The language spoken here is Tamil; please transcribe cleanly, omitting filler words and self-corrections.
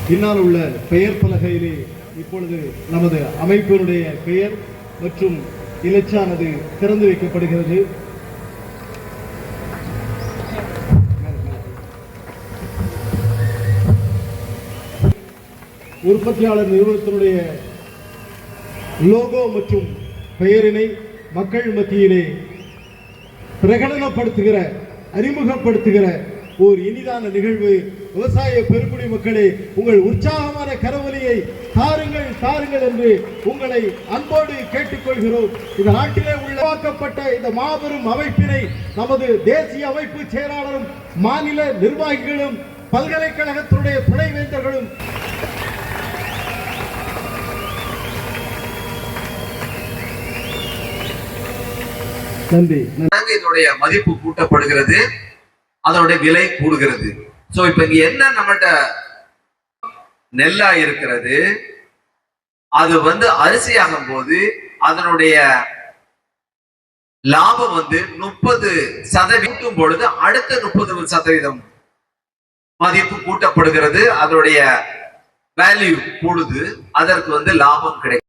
பின்னால் உள்ள பெயர் பலகையிலே இப்பொழுது நமது அமைப்பினுடைய பெயர் மற்றும் இலச்சானது திறந்து வைக்கப்படுகிறது. உற்பத்தியாளர் நிறுவனத்தினுடைய லோகோ மற்றும் பெயரினை மக்கள் மத்தியிலே பிரகடனப்படுத்துகிற அறிமுகப்படுத்துகிற ஓர் இனிதான நிகழ்வு. விவசாய பெருங்குடி மக்களே, உங்கள் உற்சாகமான கரவொலியை தாருங்கள் தாருங்கள் என்று உங்களை அன்போடு கேட்டுக்கொள்கிறோம். இந்த நாட்டிலே உருவாக்கப்பட்ட இந்த மாபெரும் அமைப்பினை நமது தேசிய அமைப்பு செயலாளரும் மாநில நிர்வாகிகளும் பல்கலைக்கழகத்தினுடைய துணைவேந்தர்களும் நன்றி. இதனுடைய மதிப்பு கூட்டப்படுகிறது, அதனுடைய விலை கூடுகிறது. சோ இப்ப இங்க என்ன நம்மகிட்ட நெல்லா இருக்கிறது, அது அரிசியாகும் போது அதனுடைய லாபம் 30% பொழுது அடுத்த 30% மதிப்பு கூட்டப்படுகிறது, அதனுடைய வேல்யூ கூடுது, அதற்கு லாபம் கிடைக்கும்.